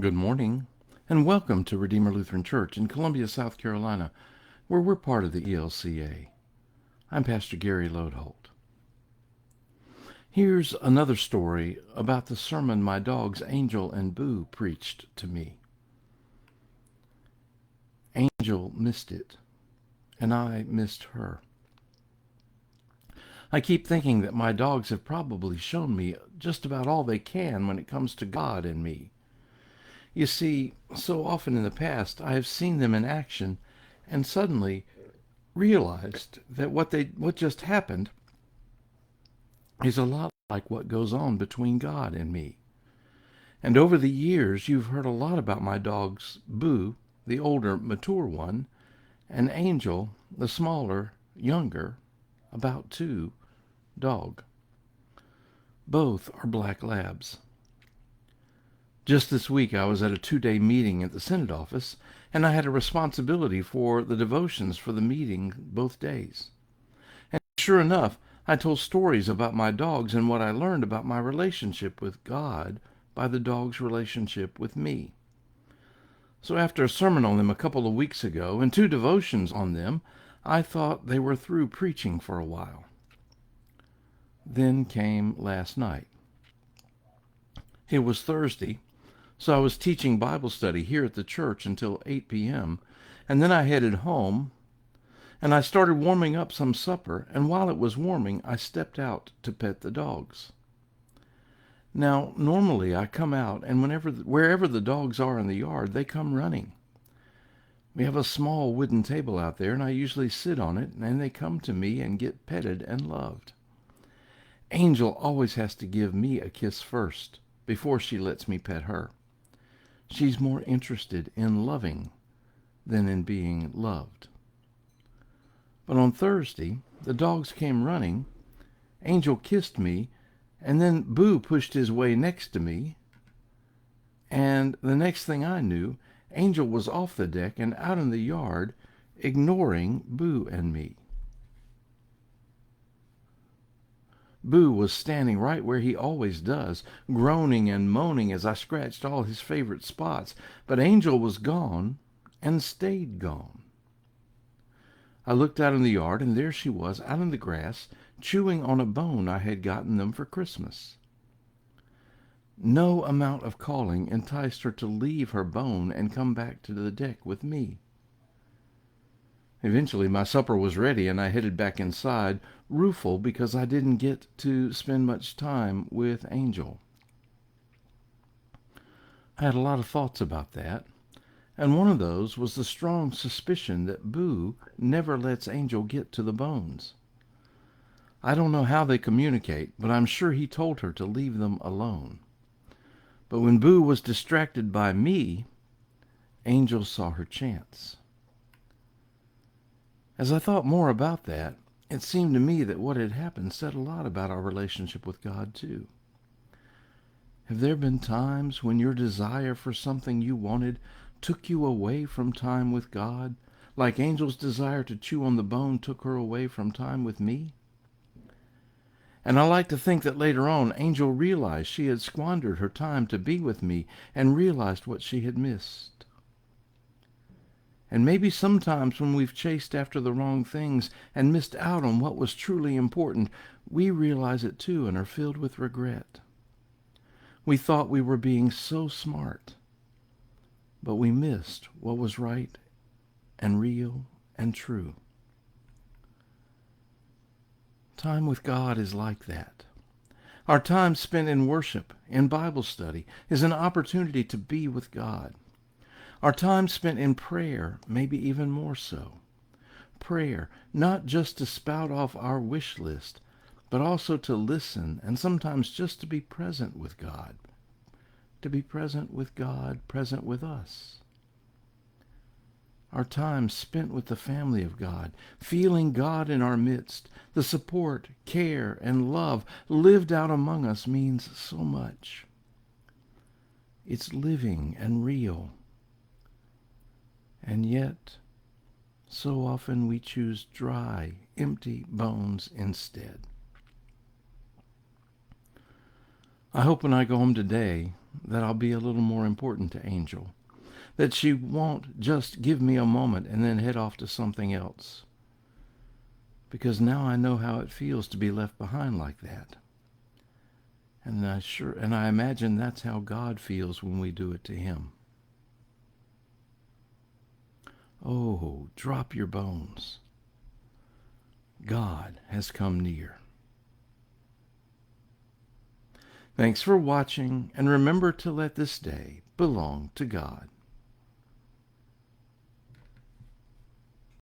Good morning, and welcome to Redeemer Lutheran Church in Columbia, South Carolina, where we're part of the ELCA. I'm Pastor Gary Lodeholt. Here's another story about the sermon my dogs Angel and Boo preached to me. Angel missed it, and I missed her. I keep thinking that my dogs have probably shown me just about all they can when it comes to God and me. You see, so often in the past I have seen them in action and suddenly realized that what just happened is a lot like what goes on between God and me. And over the years, you've heard a lot about my dogs, Boo, the older, mature one, and Angel, the smaller, younger, about 2, dog. Both are black labs. Just this week, I was at a 2-day meeting at the Synod office, and I had a responsibility for the devotions for the meeting both days. And sure enough, I told stories about my dogs and what I learned about my relationship with God by the dog's relationship with me. So after a sermon on them a couple of weeks ago and 2 devotions on them, I thought they were through preaching for a while. Then came last night. It was Thursday, so I was teaching Bible study here at the church until 8 p.m., and then I headed home, and I started warming up some supper, and while it was warming, I stepped out to pet the dogs. Now, normally I come out, and wherever the dogs are in the yard, they come running. We have a small wooden table out there, and I usually sit on it, and they come to me and get petted and loved. Angel always has to give me a kiss first, before she lets me pet her. She's more interested in loving than in being loved. But on Thursday, the dogs came running, Angel kissed me, and then Boo pushed his way next to me, and the next thing I knew, Angel was off the deck and out in the yard, ignoring Boo and me. Boo was standing right where he always does, groaning and moaning as I scratched all his favorite spots, but Angel was gone and stayed gone. I looked out in the yard, and there she was, out in the grass, chewing on a bone I had gotten them for Christmas. No amount of calling enticed her to leave her bone and come back to the deck with me. Eventually my supper was ready, and I headed back inside, rueful because I didn't get to spend much time with Angel. I had a lot of thoughts about that, and one of those was the strong suspicion that Boo never lets Angel get to the bones. I don't know how they communicate, but I'm sure he told her to leave them alone. But when Boo was distracted by me, Angel saw her chance. As I thought more about that, it seemed to me that what had happened said a lot about our relationship with God, too. Have there been times when your desire for something you wanted took you away from time with God, like Angel's desire to chew on the bone took her away from time with me? And I like to think that later on, Angel realized she had squandered her time to be with me and realized what she had missed. And maybe sometimes when we've chased after the wrong things and missed out on what was truly important, we realize it too and are filled with regret. We thought we were being so smart, but we missed what was right and real and true. Time with God is like that. Our time spent in worship, in Bible study, is an opportunity to be with God. Our time spent in prayer, maybe even more so. Prayer, not just to spout off our wish list, but also to listen and sometimes just to be present with God. To be present with God, present with us. Our time spent with the family of God, feeling God in our midst, the support, care, and love lived out among us means so much. It's living and real. And yet, so often we choose dry, empty bones instead. I hope when I go home today, that I'll be a little more important to Angel, that she won't just give me a moment and then head off to something else. Because now I know how it feels to be left behind like that. And I imagine that's how God feels when we do it to him. Oh, drop your bones. God has come near. Thanks for watching, and remember to let this day belong to God.